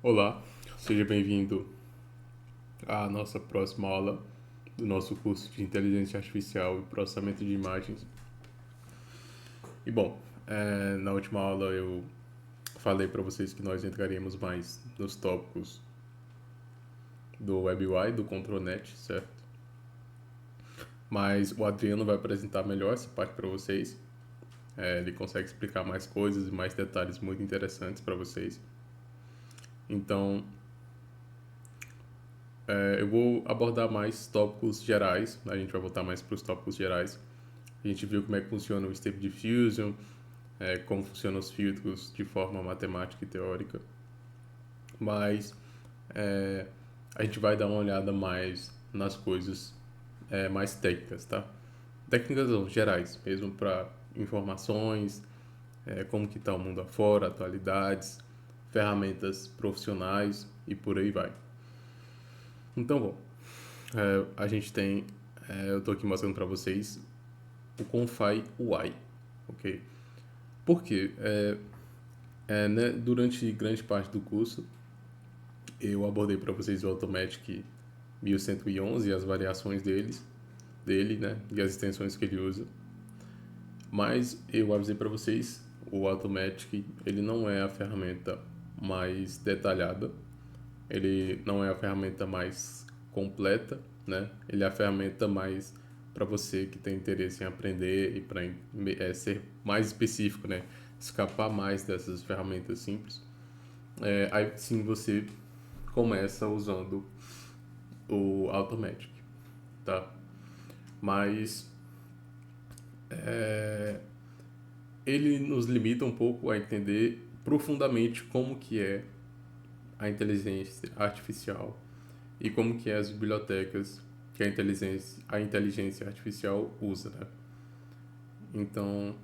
Olá, seja bem-vindo à nossa próxima aula do nosso curso de Inteligência Artificial e Processamento de Imagens. E bom, na última aula eu falei para vocês que nós entraríamos mais nos tópicos do WebUI, do ControlNet, certo? Mas o Adriano vai apresentar melhor essa parte para vocês. Ele consegue explicar mais coisas e mais detalhes muito interessantes para vocês. Então, eu vou abordar mais tópicos gerais, a gente vai voltar mais para os tópicos gerais. A gente viu como é que funciona o Stable Diffusion, como funcionam os filtros de forma matemática e teórica. Mas a gente vai dar uma olhada mais nas coisas mais técnicas, tá? Técnicas não, gerais, mesmo para informações, como que está o mundo afora, atualidades, ferramentas profissionais e por aí vai. Então, bom, a gente tem, eu estou aqui mostrando para vocês o Confy UI, ok? Por quê? Né, durante grande parte do curso, eu abordei para vocês o Automatic 1111 e as variações dele, né, e as extensões que ele usa. Mas eu avisei para vocês, o Automatic, ele não é a ferramenta mais detalhada, ele não é a ferramenta mais completa, né? Ele é a ferramenta mais para você que tem interesse em aprender e para ser mais específico, né? Escapar mais dessas ferramentas simples. Aí sim você começa usando o Automatic, tá? Mas ele nos limita um pouco a entender profundamente como que é a inteligência artificial e como que é as bibliotecas que a inteligência artificial usa, né? Então,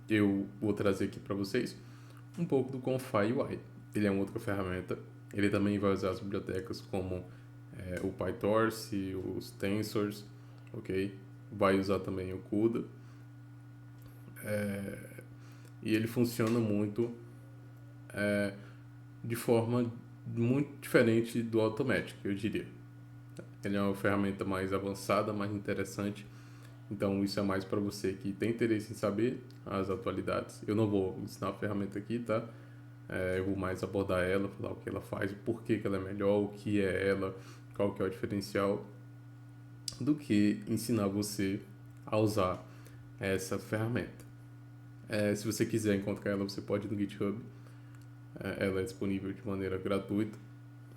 eu vou trazer aqui para vocês um pouco do Confy UI. Ele é uma outra ferramenta. Ele também vai usar as bibliotecas como o PyTorch, os Tensors, ok? Vai usar também o CUDA. E ele funciona muito de forma muito diferente do Automatic, eu diria. Ele é uma ferramenta mais avançada, mais interessante. Então isso é mais para você que tem interesse em saber as atualidades. Eu não vou ensinar a ferramenta aqui, tá? Eu vou mais abordar ela, falar o que ela faz, por que ela é melhor, o que é ela, qual que é o diferencial, do que ensinar você a usar essa ferramenta. Se você quiser encontrar ela, você pode ir no GitHub. Ela é disponível de maneira gratuita.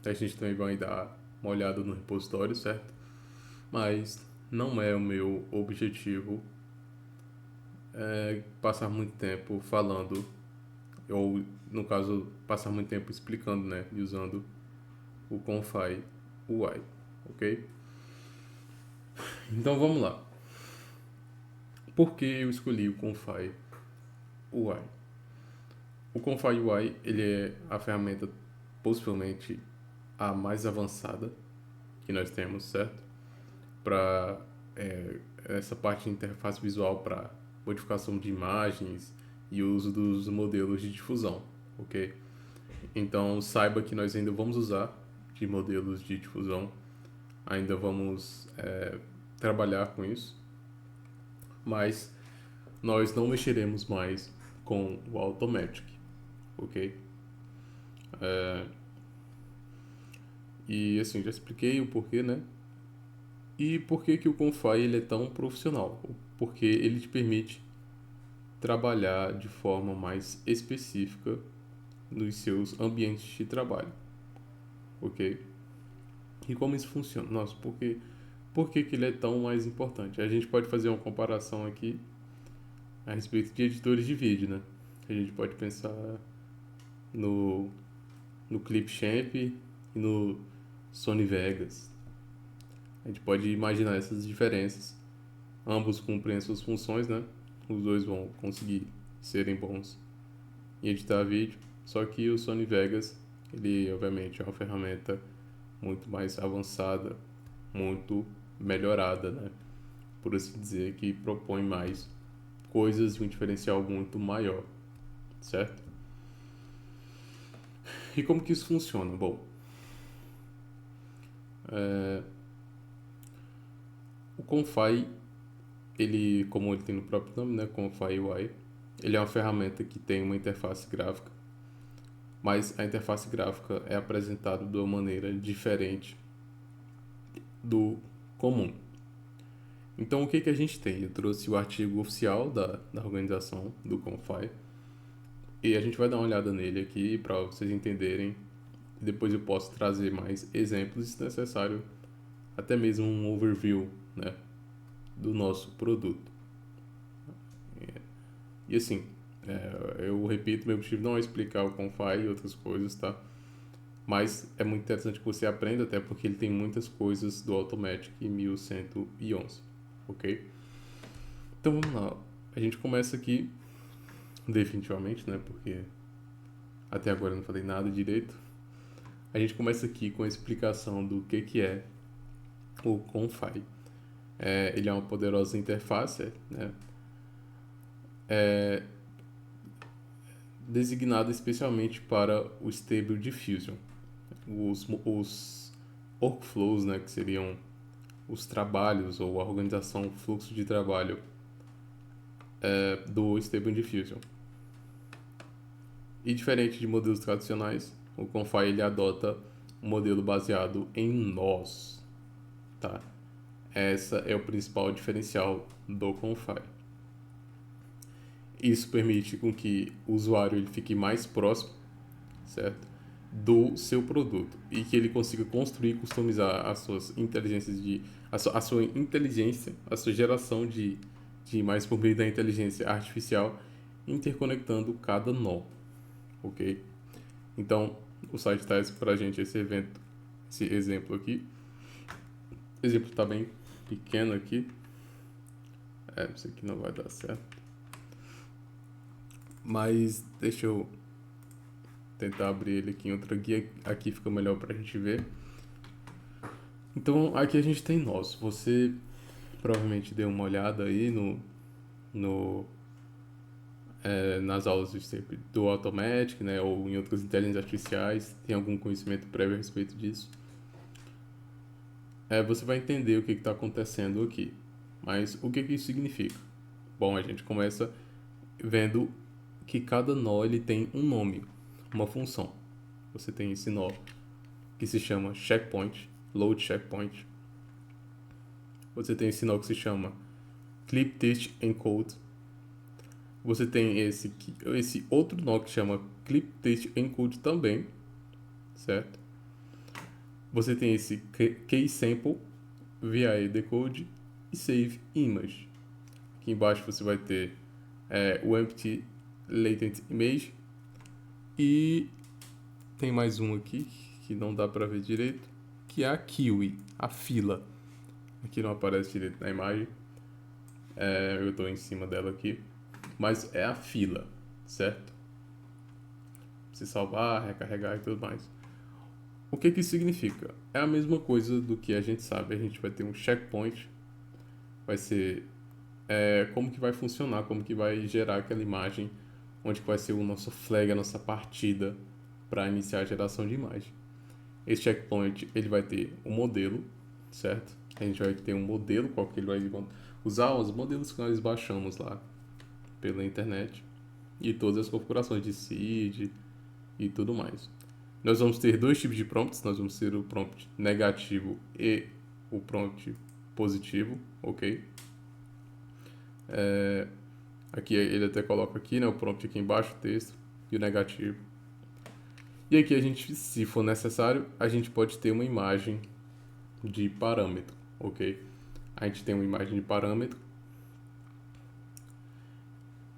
A gente também vai dar uma olhada no repositório, certo? Mas não é o meu objetivo passar muito tempo falando, ou no caso, passar muito tempo explicando, né? E usando o Confy UI, ok? Então vamos lá. Por que eu escolhi o Confy UI? O Confy UI ele é a ferramenta possivelmente a mais avançada que nós temos, certo? Para essa parte de interface visual para modificação de imagens e uso dos modelos de difusão, ok? Então saiba que nós ainda vamos usar de modelos de difusão, ainda vamos trabalhar com isso, mas nós não mexeremos mais com o Automatic, ok? E assim, já expliquei o porquê, né? E por que que o Confy ele é tão profissional? Porque ele te permite trabalhar de forma mais específica nos seus ambientes de trabalho, ok? E como isso funciona? Nossa, por que que ele é tão mais importante? A gente pode fazer uma comparação aqui a respeito de editores de vídeo, né? A gente pode pensar no, no Clipchamp e no Sony Vegas. A gente pode imaginar essas diferenças. Ambos cumprem as suas funções, né? Os dois vão conseguir serem bons em editar vídeo. Só que o Sony Vegas, ele obviamente é uma ferramenta muito mais avançada, muito melhorada, né? Por assim dizer, que propõe mais coisas e um diferencial muito maior, certo? E como que isso funciona? Bom, o Confy, ele, como ele tem no próprio nome, né, Confy UI, ele é uma ferramenta que tem uma interface gráfica, mas a interface gráfica é apresentada de uma maneira diferente do comum. Então, o que que a gente tem? Eu trouxe o artigo oficial da organização do Confy e a gente vai dar uma olhada nele aqui para vocês entenderem. Depois eu posso trazer mais exemplos, se necessário, até mesmo um overview, né, do nosso produto. E assim, eu repito, meu objetivo não é explicar o Confy e outras coisas, tá? Mas é muito interessante que você aprenda, até porque ele tem muitas coisas do Automatic 1111, ok? Então vamos lá. A gente começa aqui, definitivamente, né? Porque até agora eu não falei nada direito. A gente começa aqui com a explicação do que é o Confy. Ele é uma poderosa interface, né? Designada especialmente para o Stable Diffusion. Os workflows, né, que seriam os trabalhos ou a organização, fluxo de trabalho do Stable Diffusion. E diferente de modelos tradicionais, o Confy ele adota um modelo baseado em nós, tá? Essa é o principal diferencial do Confy. Isso permite com que o usuário ele fique mais próximo, certo, do seu produto e que ele consiga construir e customizar as suas inteligências a sua inteligência, a sua geração de imagens por meio da inteligência artificial, interconectando cada nó, ok? Então, o site traz para a gente esse exemplo aqui. O exemplo está bem pequeno aqui. Isso aqui não vai dar certo. Mas deixa eu tentar abrir ele aqui em outra guia. Aqui fica melhor para a gente ver. Então, aqui a gente tem nós. Você provavelmente deu uma olhada aí nas aulas do Automatic, né, ou em outras inteligências artificiais, tem algum conhecimento prévio a respeito disso. Você vai entender o que está acontecendo aqui. Mas o que isso significa? Bom, a gente começa vendo que cada nó ele tem um nome, uma função. Você tem esse nó que se chama checkpoint, load checkpoint. Você tem esse nó que se chama clip text encode. Você tem esse outro nó que chama clip text encode também, certo? Você tem esse key sample, VIA decode e save image. Aqui embaixo você vai ter o empty latent image e tem mais um aqui que não dá para ver direito, que é a kiwi, a fila. Aqui não aparece direito na imagem, eu estou em cima dela aqui, mas é a fila, certo? Se salvar, recarregar e tudo mais. O que isso significa? É a mesma coisa do que a gente sabe. A gente vai ter um checkpoint, vai ser como que vai funcionar, como que vai gerar aquela imagem, onde que vai ser o nosso flag, a nossa partida para iniciar a geração de imagem. Esse checkpoint ele vai ter um modelo, certo? A gente vai ter um modelo, qual que ele vai usar os modelos que nós baixamos lá pela internet e todas as configurações de seed e tudo mais. Nós vamos ter dois tipos de prompts, nós vamos ter o prompt negativo e o prompt positivo, ok? Aqui ele até coloca aqui, né, o prompt aqui embaixo, o texto e o negativo. E aqui a gente, se for necessário, a gente pode ter uma imagem de parâmetro, ok? A gente tem uma imagem de parâmetro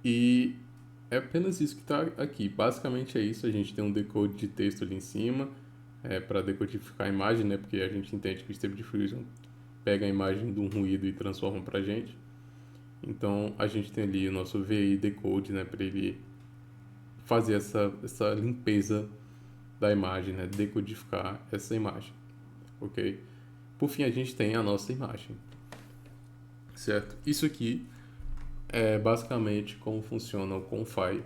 e é apenas isso que está aqui. Basicamente é isso. A gente tem um decode de texto ali em cima para decodificar a imagem, né? Porque a gente entende que o Stable Diffusion pega a imagem de um ruído e transforma para a gente. Então a gente tem ali o nosso VI decode, né? Para ele fazer essa limpeza da imagem, né? Decodificar essa imagem, ok? Por fim, a gente tem a nossa imagem, certo? Isso aqui é basicamente como funciona o Confy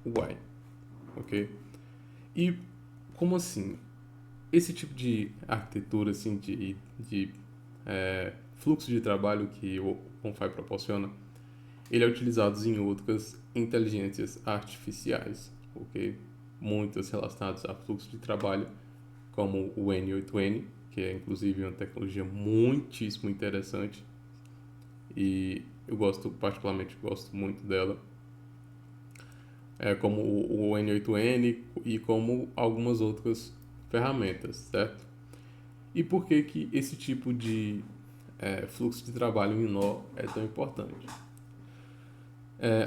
UI, ok? E como assim? Esse tipo de arquitetura, assim, fluxo de trabalho que o OpenFi proporciona, ele é utilizado em outras inteligências artificiais, ok? Muitas relacionadas a fluxo de trabalho, como o N8N, que é inclusive uma tecnologia muitíssimo interessante e eu particularmente gosto muito dela, como o N8N e como algumas outras ferramentas, certo? E por que que esse tipo de fluxo de trabalho em nó é tão importante?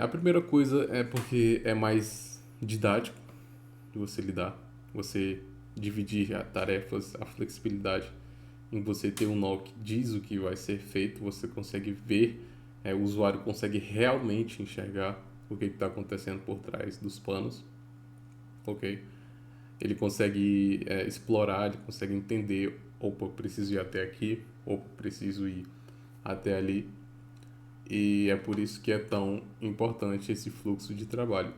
A primeira coisa é porque é mais didático de você lidar, você dividir as tarefas, a flexibilidade em você ter um nó que diz o que vai ser feito, você consegue ver, o usuário consegue realmente enxergar o que está acontecendo por trás dos panos, ok? Ele consegue explorar, ele consegue entender, opa, preciso ir até aqui, opa, preciso ir até ali, e é por isso que é tão importante esse fluxo de trabalho.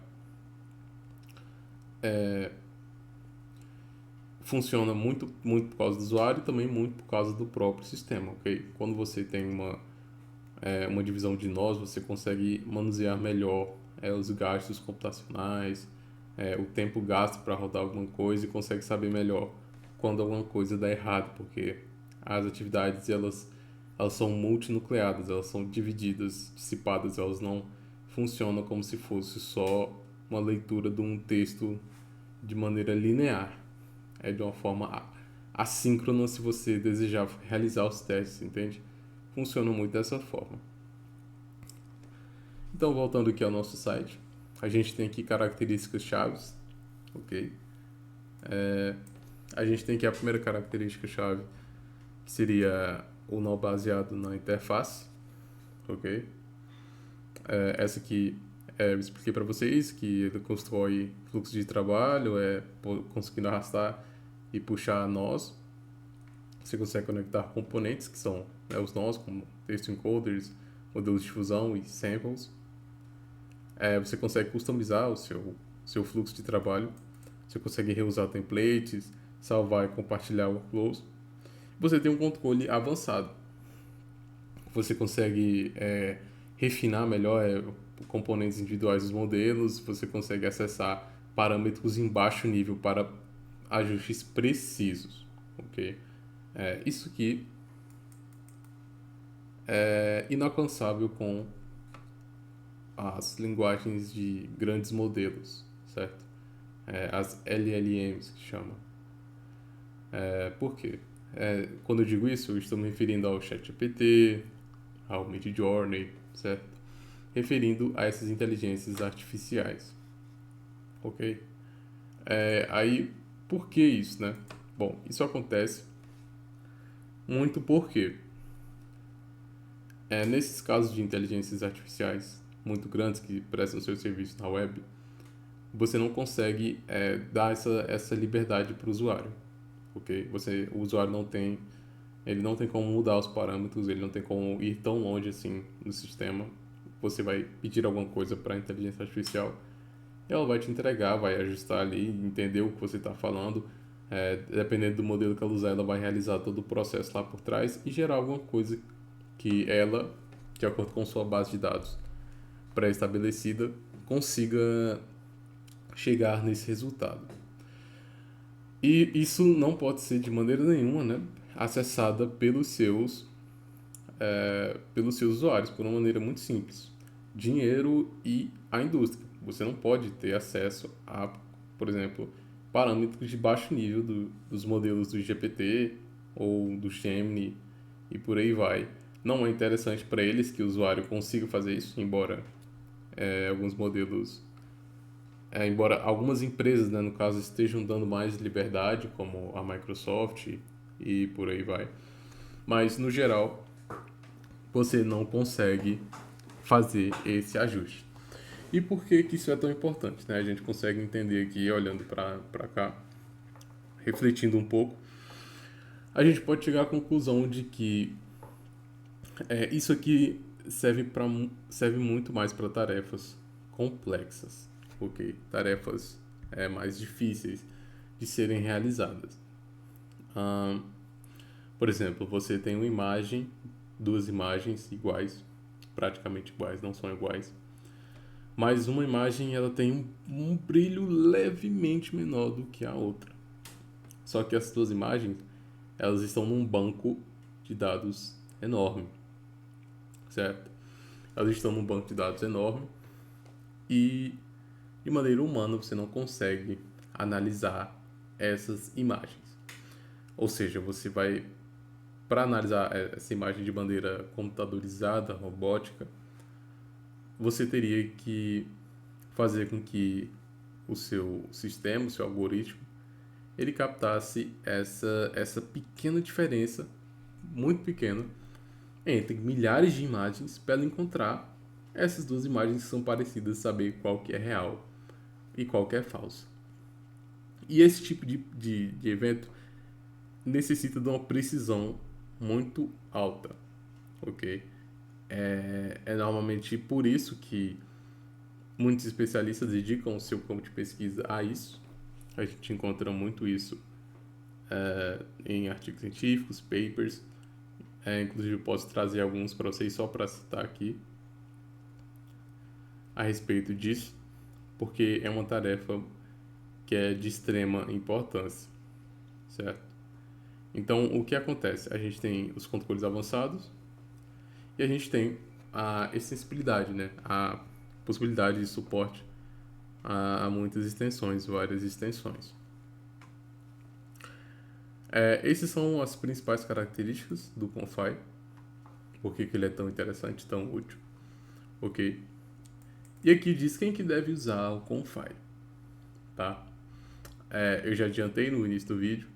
Funciona muito por causa do usuário e também muito por causa do próprio sistema, ok? Quando você tem uma divisão de nós, você consegue manusear melhor os gastos computacionais, o tempo gasto para rodar alguma coisa e consegue saber melhor quando alguma coisa dá errado, porque as atividades elas são multinucleadas, elas são divididas, dissipadas, elas não funcionam como se fosse só uma leitura de um texto de maneira linear. É de uma forma assíncrona se você desejar realizar os testes, entende? Funciona muito dessa forma. Então, voltando aqui ao nosso site, a gente tem aqui características chaves, ok? A gente tem aqui a primeira característica chave, que seria o nó baseado na interface, ok? Essa aqui eu expliquei para vocês que ele constrói fluxo de trabalho, conseguindo arrastar e puxar nós. Você consegue conectar componentes, que são os nós, como texto encoders, modelos de fusão e samples. Você consegue customizar o seu fluxo de trabalho. Você consegue reusar templates, salvar e compartilhar workflows. Você tem um controle avançado. Você consegue refinar melhor componentes individuais dos modelos. Você consegue acessar parâmetros em baixo nível para ajustes precisos. Ok? Isso aqui é inalcançável com as linguagens de grandes modelos, certo? As LLMs que chama. Por quê? Quando eu digo isso, eu estou me referindo ao ChatGPT, ao Midjourney, certo? Referindo a essas inteligências artificiais, ok? Aí, por que isso, né? Bom, isso acontece muito porque nesses casos de inteligências artificiais muito grandes que prestam seu serviço na web, você não consegue dar essa liberdade para o usuário, ok? O usuário ele não tem como mudar os parâmetros, ele não tem como ir tão longe assim no sistema. Você vai pedir alguma coisa para a inteligência artificial, ela vai te entregar, vai ajustar ali, entender o que você está falando. Dependendo do modelo que ela usar, ela vai realizar todo o processo lá por trás e gerar alguma coisa que ela, de acordo com sua base de dados pré-estabelecida, consiga chegar nesse resultado. E isso não pode ser de maneira nenhuma, né, acessada pelos seus usuários, por uma maneira muito simples. Dinheiro e a indústria. Você não pode ter acesso a, por exemplo, parâmetros de baixo nível dos modelos do GPT ou do Gemini e por aí vai. Não é interessante para eles que o usuário consiga fazer isso, embora alguns modelos, embora algumas empresas, né, no caso, estejam dando mais liberdade, como a Microsoft e por aí vai. Mas, no geral, você não consegue fazer esse ajuste. E por que que isso é tão importante? Né? A gente consegue entender aqui, olhando para cá, refletindo um pouco, a gente pode chegar à conclusão de que isso aqui serve muito mais para tarefas complexas, ok? Tarefas mais difíceis, de serem realizadas. Por exemplo, você tem uma imagem, duas imagens iguais, praticamente iguais, não são iguais, mas uma imagem ela tem um brilho levemente menor do que a outra. Só que as duas imagens elas estão num banco de dados enorme, certo? Elas estão num banco de dados enorme e de maneira humana você não consegue analisar essas imagens. Ou seja, você vai, para analisar essa imagem de maneira computadorizada, robótica, você teria que fazer com que o seu sistema, o seu algoritmo, ele captasse essa pequena diferença, muito pequena, entre milhares de imagens para ela encontrar essas duas imagens que são parecidas, saber qual que é real e qual que é falso. E esse tipo de evento necessita de uma precisão muito alta, ok? É normalmente por isso que muitos especialistas dedicam o seu campo de pesquisa a isso. A gente encontra muito isso em artigos científicos, papers. Inclusive, eu posso trazer alguns para vocês só para citar aqui a respeito disso, porque é uma tarefa que é de extrema importância, certo? Então, o que acontece? A gente tem os controles avançados e a gente tem a extensibilidade, né? A possibilidade de suporte a muitas extensões, várias extensões. Essas são as principais características do Confy. Por que ele é tão interessante, tão útil, ok? E aqui diz quem que deve usar o Confy, tá? Eu já adiantei no início do vídeo.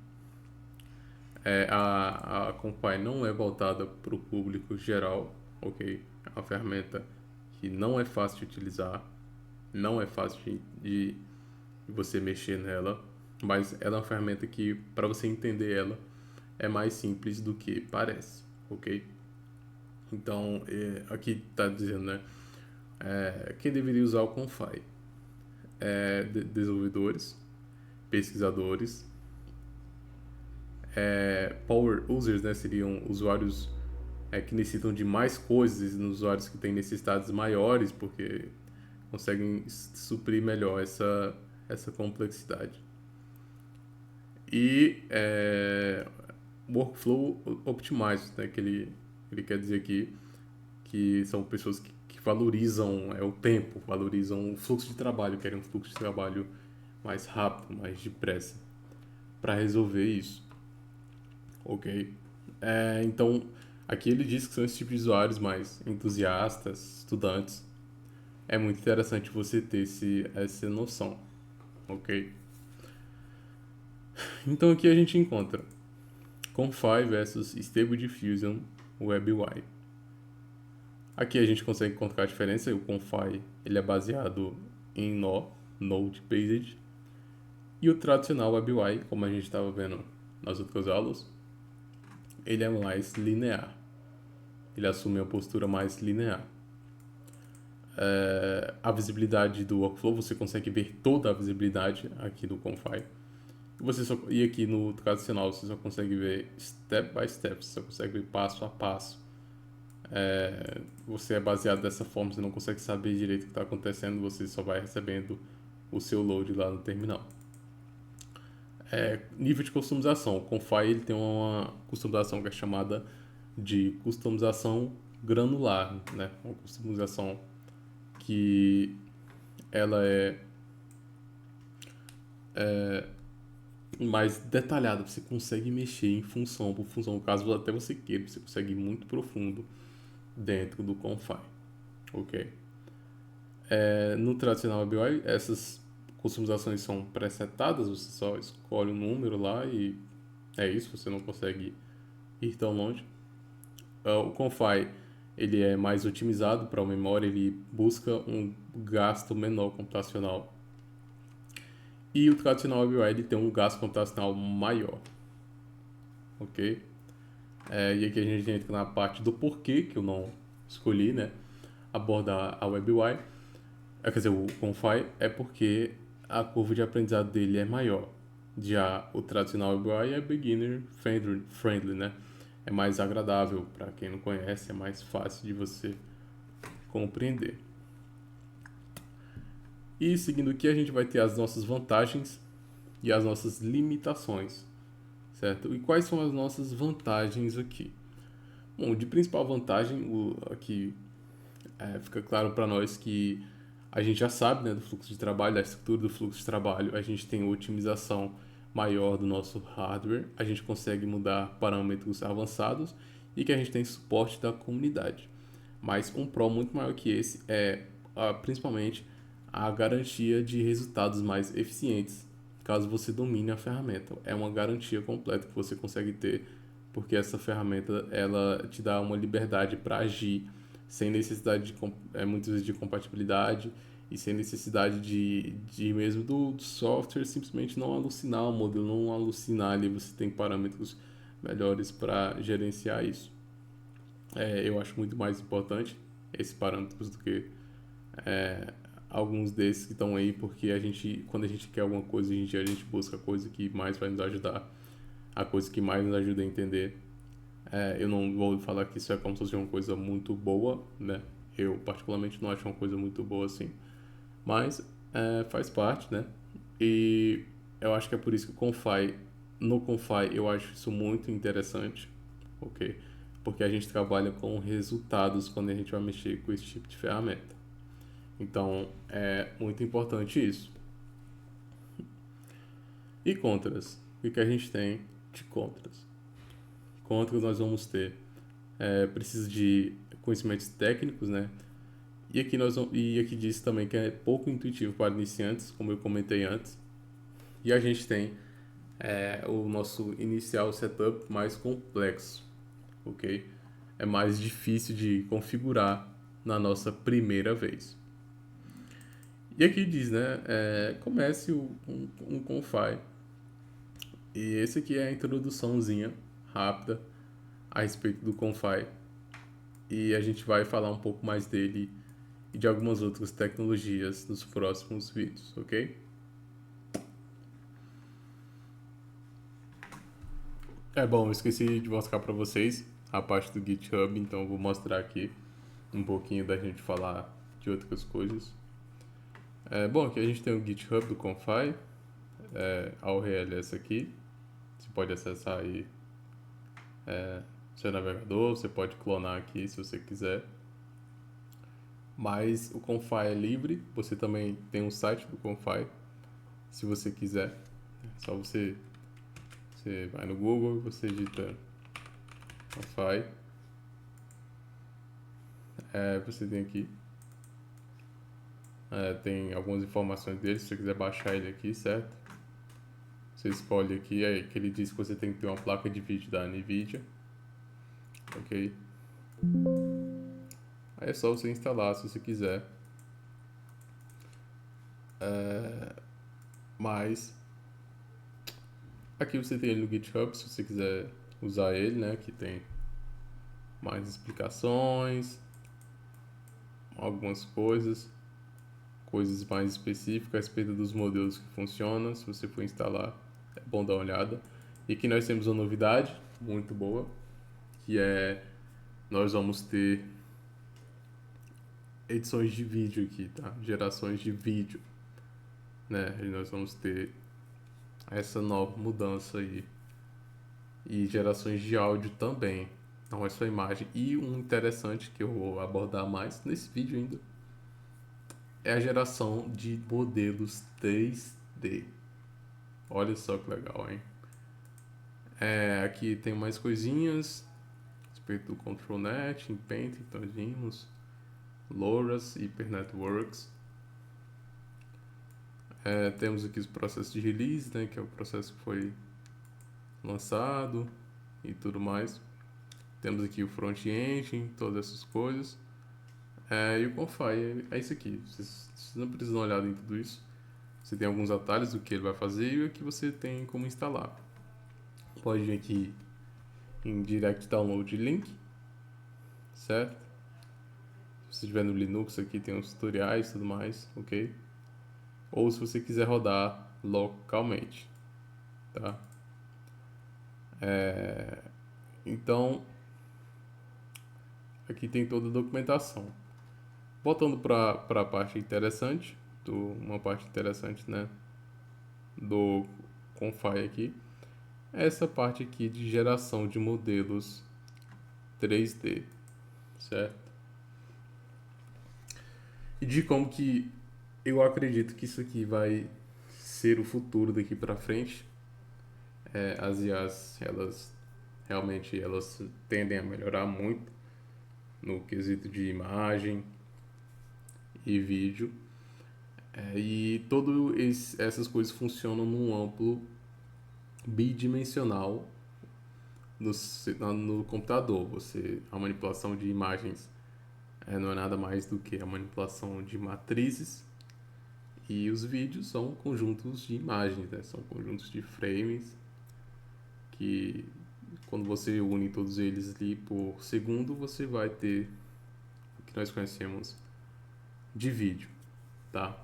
A Confy não é voltada para o público geral, ok? É uma ferramenta que não é fácil de utilizar, não é fácil de você mexer nela, mas ela é uma ferramenta que, para você entender ela, é mais simples do que parece, ok? Então, aqui está dizendo, né? Quem deveria usar o Confy? Desenvolvedores, pesquisadores, power users, né? Seriam usuários que necessitam de mais coisas, usuários que têm necessidades maiores, porque conseguem suprir melhor essa complexidade. E workflow optimized, né? Que ele quer dizer aqui que são pessoas que valorizam o tempo, valorizam o fluxo de trabalho, querem um fluxo de trabalho mais rápido, mais depressa, para resolver isso, ok? Então, aqui ele diz que são esse tipo de usuários mais entusiastas, estudantes. É muito interessante você ter essa noção, ok? Então aqui a gente encontra Confy versus Stable Diffusion WebUI. Aqui a gente consegue encontrar a diferença. O Confy ele é baseado em Node-based, e o tradicional WebUI, como a gente estava vendo nas outras aulas, ele é mais linear. Ele assume uma postura mais linear. A visibilidade do workflow, você consegue ver toda a visibilidade aqui do Confy. E aqui no tradicional você só consegue ver step by step, você só consegue ver passo a passo. Você é baseado dessa forma, você não consegue saber direito o que está acontecendo, você só vai recebendo o seu load lá no terminal. Nível de customização. O Confy ele tem uma customização que é chamada de customização granular, né? Uma customização que ela é mais detalhada, você consegue mexer em função por função, caso até você queira, você consegue ir muito profundo dentro do Confy, ok? No tradicional WebUI, essas customizações são presetadas, você só escolhe um número lá e é isso, você não consegue ir tão longe. O Confy ele é mais otimizado para a memória, ele busca um gasto menor computacional. E o tradicional WebUI ele tem um gasto computacional maior, ok? E aqui a gente entra na parte do porquê que eu não escolhi, né? Abordar a WebUI, quer dizer, o Confy, é porque a curva de aprendizado dele é maior. Já o tradicional UI é beginner friendly, né? É mais agradável para quem não conhece, é mais fácil de você compreender. E seguindo aqui, a gente vai ter as nossas vantagens e as nossas limitações, certo? E quais são as nossas vantagens aqui? Bom, de principal vantagem, aqui fica claro para nós que a gente já sabe, né, do fluxo de trabalho, da estrutura do fluxo de trabalho, a gente tem otimização maior do nosso hardware, a gente consegue mudar parâmetros avançados e que a gente tem suporte da comunidade. Mas um pro muito maior que esse é principalmente a garantia de resultados mais eficientes, caso você domine a ferramenta. É uma garantia completa que você consegue ter, porque essa ferramenta ela te dá uma liberdade para agir sem necessidade muitas vezes de compatibilidade e sem necessidade de mesmo do software simplesmente não alucinar o modelo, não alucinar ali, você tem parâmetros melhores para gerenciar isso. Eu acho muito mais importante esses parâmetros do que alguns desses que estão aí, porque quando a gente quer alguma coisa, a gente busca a coisa que mais vai nos ajudar, a coisa que mais nos ajuda a entender. Eu não vou falar que isso é como se fosse uma coisa muito boa, né? Eu particularmente não acho uma coisa muito boa assim, mas faz parte, né? E eu acho que é por isso que no Confy eu acho isso muito interessante, ok? Porque a gente trabalha com resultados quando a gente vai mexer com esse tipo de ferramenta. Então é muito importante isso. E contras? O que a gente tem de contras? Contras nós vamos ter precisa de conhecimentos técnicos, né? E aqui diz também que é pouco intuitivo para iniciantes, como eu comentei antes. E a gente tem o nosso inicial setup mais complexo, ok? É mais difícil de configurar na nossa primeira vez. E aqui diz, né? Comece um Confy. E esse aqui é a introduçãozinha rápida a respeito do Confy. E a gente vai falar um pouco mais dele e de algumas outras tecnologias nos próximos vídeos, ok? Bom, eu esqueci de mostrar para vocês a parte do GitHub, então eu vou mostrar aqui um pouquinho da gente falar de outras coisas. Bom, aqui a gente tem o GitHub do Confy, a URL é essa aqui. Você pode acessar aí seu navegador, você pode clonar aqui se você quiser. Mas o Confy é livre, você também tem um site do Confy, se você quiser. É só você vai no Google, você digita Confy. Você tem aqui. Tem algumas informações dele, se você quiser baixar ele aqui, certo? Você escolhe aqui, aí que ele diz que você tem que ter uma placa de vídeo da NVIDIA. Ok? Aí é só você instalar se você quiser. Mas aqui você tem ele no GitHub, se você quiser usar ele, né? Que tem mais explicações, algumas coisas mais específicas a respeito dos modelos que funcionam. Se você for instalar, é bom dar uma olhada. E aqui nós temos uma novidade muito boa, que nós vamos ter edições de vídeo aqui, tá? Gerações de vídeo, né? E nós vamos ter essa nova mudança aí. E gerações de áudio também. Não é só imagem. E um interessante que eu vou abordar mais nesse vídeo ainda é a geração de modelos 3D. Olha só que legal, hein? Aqui tem mais coisinhas a respeito do ControlNet, em Paint, então vimos LoRa's, Hyper Networks. Temos aqui os processos de release, né, que é o processo que foi lançado e tudo mais. Temos aqui o front-end, todas essas coisas. E o Confy é isso aqui. Vocês não precisam olhar em tudo isso. Você tem alguns atalhos do que ele vai fazer e o que você tem como instalar. Pode vir aqui em Direct Download Link, certo? Se você estiver no Linux aqui tem os tutoriais e tudo mais, ok? Ou se você quiser rodar localmente. tá? Então, aqui tem toda a documentação. Voltando para a parte interessante, uma parte interessante, né, do Confy aqui, é essa parte aqui de geração de modelos 3D, certo? E de como que eu acredito que isso aqui vai ser o futuro daqui para frente. As IAs, elas realmente elas tendem a melhorar muito no quesito de imagem e vídeo. E todas essas coisas funcionam num amplo bidimensional no computador. A manipulação de imagens não é nada mais do que a manipulação de matrizes, e os vídeos são conjuntos de imagens, né? São conjuntos de frames que, quando você une todos eles ali por segundo, você vai ter o que nós conhecemos de vídeo, tá?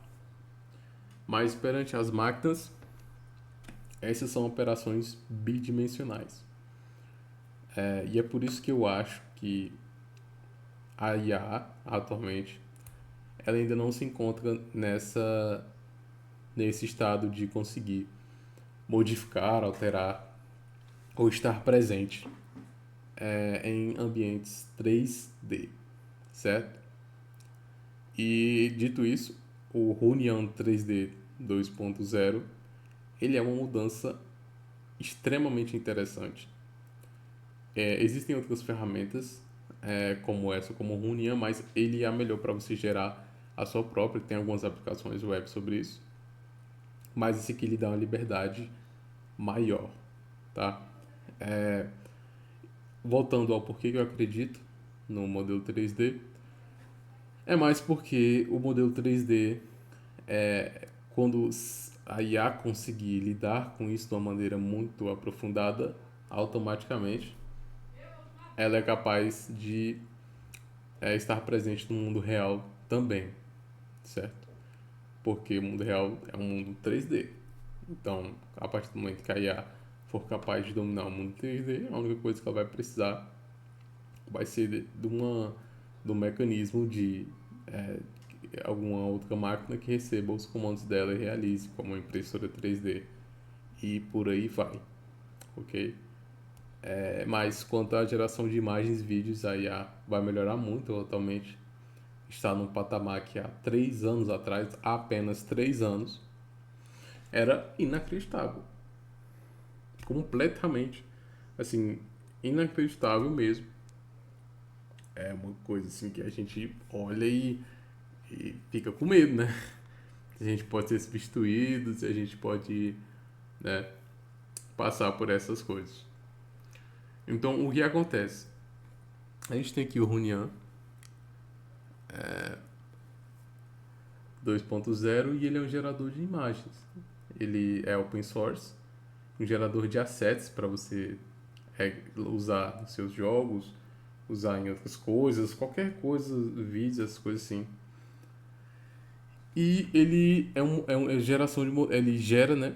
Mas perante as máquinas, essas são operações bidimensionais. E é por isso que eu acho que a IA, atualmente, ela ainda não se encontra nesse estado de conseguir modificar, alterar ou estar presente em ambientes 3D, certo? E dito isso, o Runyan 3D 2.0 ele é uma mudança extremamente interessante. Existem outras ferramentas como essa, como o Runyan, mas ele é a melhor para você gerar a sua própria. Tem algumas aplicações web sobre isso, mas esse aqui lhe dá uma liberdade maior, tá? Voltando ao porquê que eu acredito no modelo 3D, é mais porque o modelo 3D, quando a IA conseguir lidar com isso de uma maneira muito aprofundada, automaticamente ela é capaz de estar presente no mundo real também, certo? Porque o mundo real é um mundo 3D. Então, a partir do momento que a IA for capaz de dominar o mundo 3D, a única coisa que ela vai precisar vai ser de um mecanismo de alguma outra máquina que receba os comandos dela e realize, como uma impressora 3D. E por aí vai, ok? Mas quanto à geração de imagens e vídeos, a IA vai melhorar muito atualmente. Está num patamar que há 3 anos atrás, há apenas 3 anos, era inacreditável. Completamente, assim, inacreditável mesmo. É uma coisa assim que a gente olha e fica com medo, né? Se a gente pode ser substituído, se a gente pode, né, passar por essas coisas. Então, o que acontece? A gente tem aqui o Runyan 2.0 e ele é um gerador de imagens. Ele é open source, um gerador de assets para você usar nos seus jogos, usar em outras coisas, qualquer coisa, vídeos, essas coisas assim. E ele é geração de ele gera, né?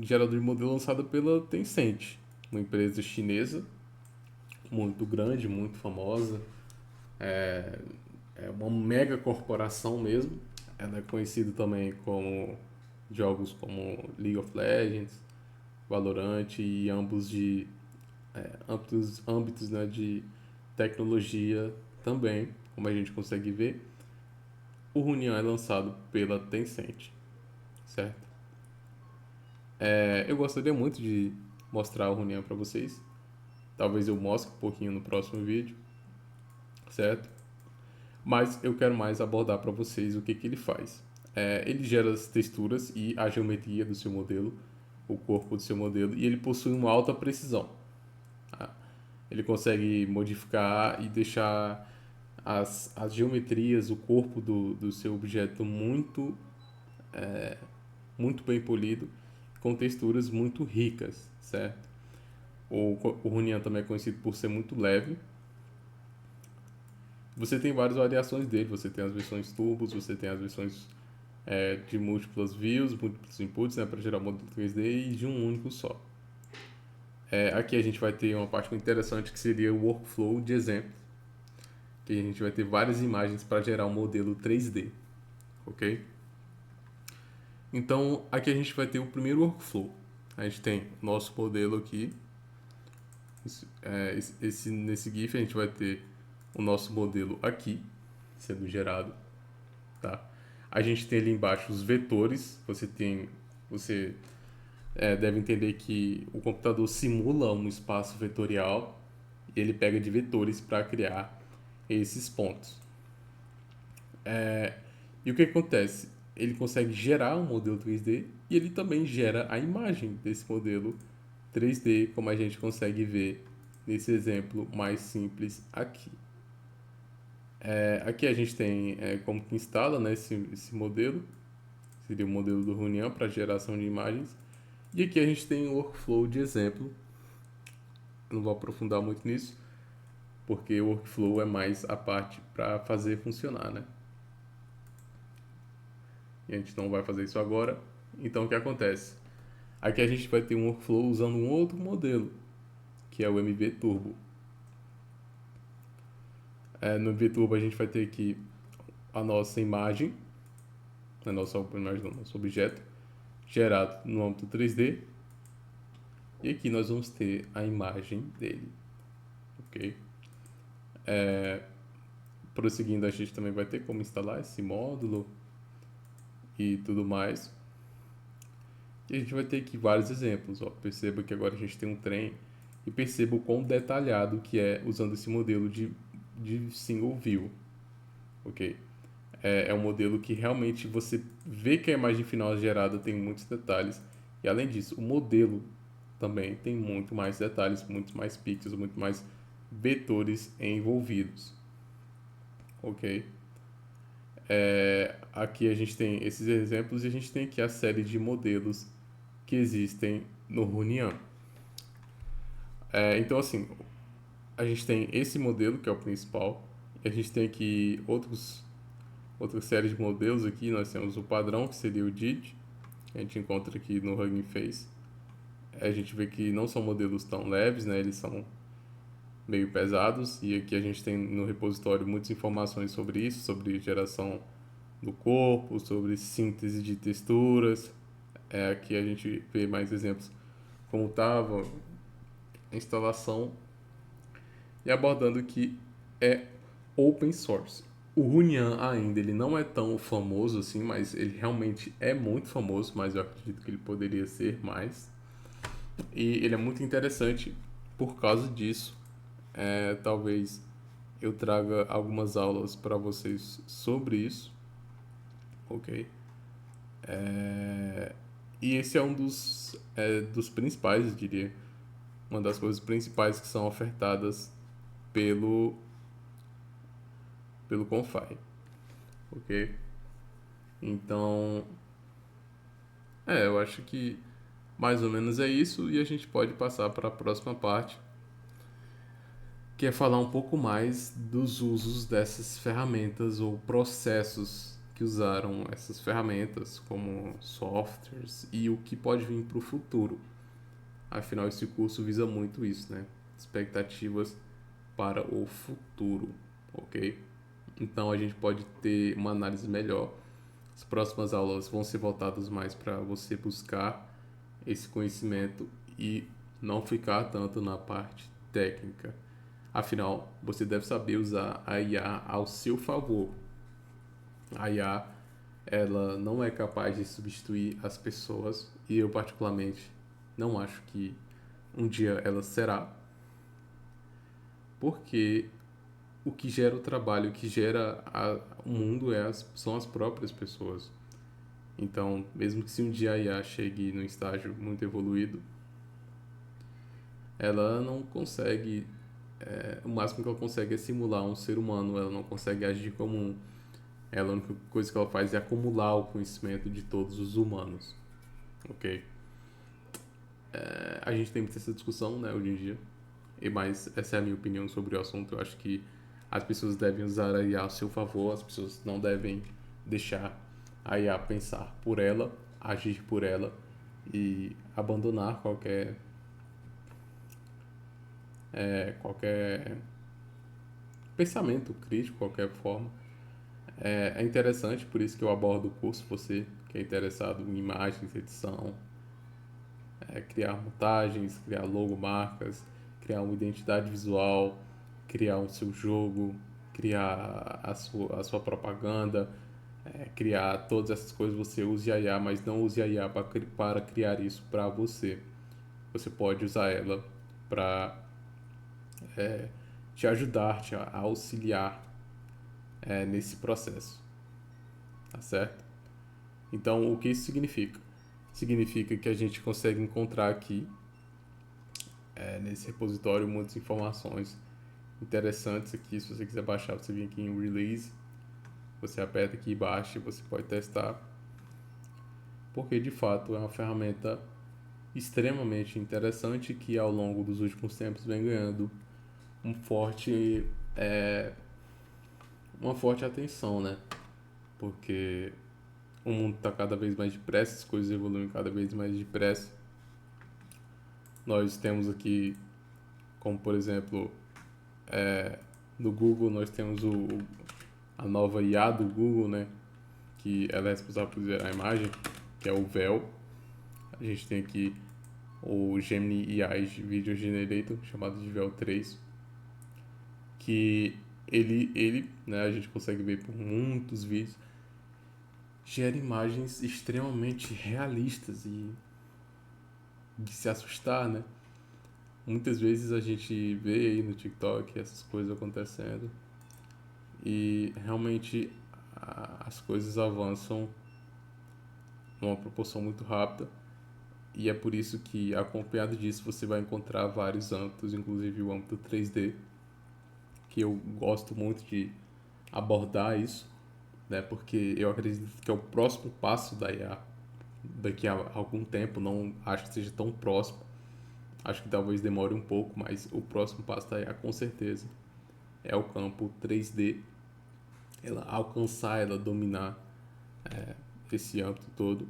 Gerador de modelo lançado pela Tencent, uma empresa chinesa muito grande, muito famosa. É, é uma mega corporação mesmo. Ela é conhecida também como jogos como League of Legends, Valorant e ambos de âmbitos, né, de tecnologia também, como a gente consegue ver. O Runyan é lançado pela Tencent, certo? Eu gostaria muito de mostrar o Runyan para vocês. Talvez eu mostre um pouquinho no próximo vídeo, certo? Mas eu quero mais abordar para vocês o que, que ele faz. Ele gera as texturas e a geometria do seu modelo, o corpo do seu modelo, e ele possui uma alta precisão. Tá? Ele consegue modificar e deixar as geometrias, o corpo do seu objeto muito bem polido, com texturas muito ricas, certo? O Runyan também é conhecido por ser muito leve. Você tem várias variações dele, você tem as versões turbos, você tem as versões de múltiplas views, múltiplos inputs, né, para gerar um modelo 3D e de um único só. Aqui a gente vai ter uma parte muito interessante que seria o workflow de exemplo, que a gente vai ter várias imagens para gerar um modelo 3D, ok? Então, aqui a gente vai ter o primeiro workflow. A gente tem nosso modelo aqui. Nesse GIF a gente vai ter o nosso modelo aqui, sendo gerado, tá? A gente tem ali embaixo os vetores. Você deve entender que o computador simula um espaço vetorial e ele pega de vetores para criar esses pontos. E o que acontece? Ele consegue gerar um modelo 3D e ele também gera a imagem desse modelo 3D, como a gente consegue ver nesse exemplo mais simples aqui. Aqui a gente tem como que instala, né, esse modelo, seria o modelo do Runyan para geração de imagens. E aqui a gente tem o workflow de exemplo. Eu não vou aprofundar muito nisso, porque o workflow é mais a parte para fazer funcionar, né? E a gente não vai fazer isso agora. Então o que acontece? Aqui a gente vai ter um workflow usando um outro modelo, que é o MV Turbo. No MV Turbo a gente vai ter aqui a nossa imagem, nosso objeto, gerado no âmbito 3D. E aqui nós vamos ter a imagem dele, ok? Prosseguindo, a gente também vai ter como instalar esse módulo e tudo mais. E a gente vai ter aqui vários exemplos. Perceba que agora a gente tem um trem e perceba o quão detalhado que é usando esse modelo de single view, ok? É um modelo que realmente você vê que a imagem final gerada tem muitos detalhes e além disso, o modelo também tem muito mais detalhes, muito mais pixels, muito mais vetores envolvidos, ok? Aqui a gente tem esses exemplos e a gente tem aqui a série de modelos que existem no Runyan. Então assim, a gente tem esse modelo que é o principal, e a gente tem aqui outra série de modelos aqui. Nós temos o padrão, que seria o DID, que a gente encontra aqui no Hugging Face. A gente vê que não são modelos tão leves, né? Eles são meio pesados, e aqui a gente tem no repositório muitas informações sobre isso, sobre geração do corpo, sobre síntese de texturas. Aqui a gente vê mais exemplos como estava a instalação e abordando que é open source. O Runyan ainda ele não é tão famoso assim, mas ele realmente é muito famoso, mas eu acredito que ele poderia ser mais. E ele é muito interessante por causa disso. Talvez eu traga algumas aulas para vocês sobre isso, ok? E esse é um dos principais, eu diria, uma das coisas principais que são ofertadas pelo Confy, ok? Então, eu acho que mais ou menos é isso e a gente pode passar para a próxima parte, que é falar um pouco mais dos usos dessas ferramentas ou processos que usaram essas ferramentas como softwares e o que pode vir para o futuro. Afinal, esse curso visa muito isso, né? Expectativas para o futuro, ok? Então a gente pode ter uma análise melhor. As próximas aulas vão ser voltadas mais para você buscar esse conhecimento e não ficar tanto na parte técnica. Afinal, você deve saber usar a IA ao seu favor. A IA, ela não é capaz de substituir as pessoas e eu particularmente não acho que um dia ela será, porque o que gera o trabalho, o que gera o mundo são as próprias pessoas. Então, mesmo que se um dia a IA chegue num estágio muito evoluído, ela não consegue, o máximo que ela consegue é simular um ser humano, ela não consegue agir como um. Ela, a única coisa que ela faz é acumular o conhecimento de todos os humanos, ok? A gente tem muita essa discussão, né, hoje em dia, mas essa é a minha opinião sobre o assunto. Eu acho que as pessoas devem usar a IA a seu favor, as pessoas não devem deixar a IA pensar por ela, agir por ela e abandonar qualquer pensamento crítico, qualquer forma. É interessante, por isso que eu abordo o curso. Você que é interessado em imagens, edição, criar montagens, criar logomarcas, criar uma identidade visual, criar o seu jogo, criar a sua propaganda, criar todas essas coisas. Você use a IA, mas não use a IA para criar isso para você. Você pode usar ela para te ajudar, te auxiliar nesse processo, tá certo? Então, o que isso significa? Significa que a gente consegue encontrar aqui, nesse repositório, muitas informações interessantes aqui. Se você quiser baixar, você vem aqui em Release, você aperta aqui e baixa e você pode testar, porque de fato é uma ferramenta extremamente interessante que ao longo dos últimos tempos vem ganhando um forte, uma forte atenção, né? Porque o mundo está cada vez mais depressa, as coisas evoluem cada vez mais depressa. Nós temos aqui, como por exemplo, no Google nós temos a nova IA do Google, né? Que ela é responsável por gerar a imagem, que é o VEL. A gente tem aqui o Gemini AI Video Generator, chamado de VEL 3, que ele, né, a gente consegue ver por muitos vídeos, gera imagens extremamente realistas e de se assustar, né? Muitas vezes a gente vê aí no TikTok essas coisas acontecendo e realmente as coisas avançam numa proporção muito rápida, e é por isso que, acompanhado disso, você vai encontrar vários âmbitos, inclusive o âmbito 3D, que eu gosto muito de abordar isso, né? Porque eu acredito que é o próximo passo da IA daqui a algum tempo. Não acho que seja tão próximo, acho que talvez demore um pouco, mas o próximo passo da IA com certeza é o campo 3D, ela alcançar, ela dominar esse âmbito todo.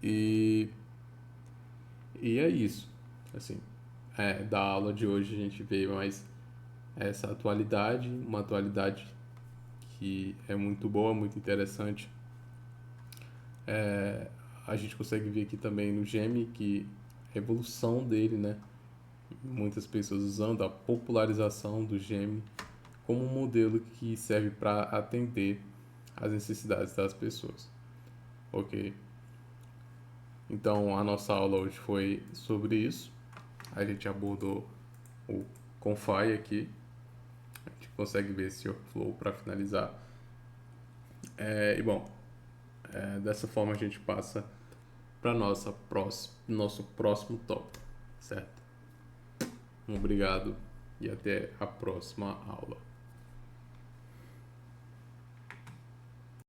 E, e é isso. Assim, da aula de hoje a gente vê mais essa atualidade, uma atualidade que é muito boa, muito interessante. A gente consegue ver aqui também no Gemi que a evolução dele, né? Muitas pessoas usando a popularização do Gemi como um modelo que serve para atender às necessidades das pessoas. Ok? Então a nossa aula hoje foi sobre isso. A gente abordou o Confy aqui. A gente consegue ver esse workflow para finalizar. E bom, dessa forma a gente passa para nosso próximo tópico, certo? Obrigado e até a próxima aula.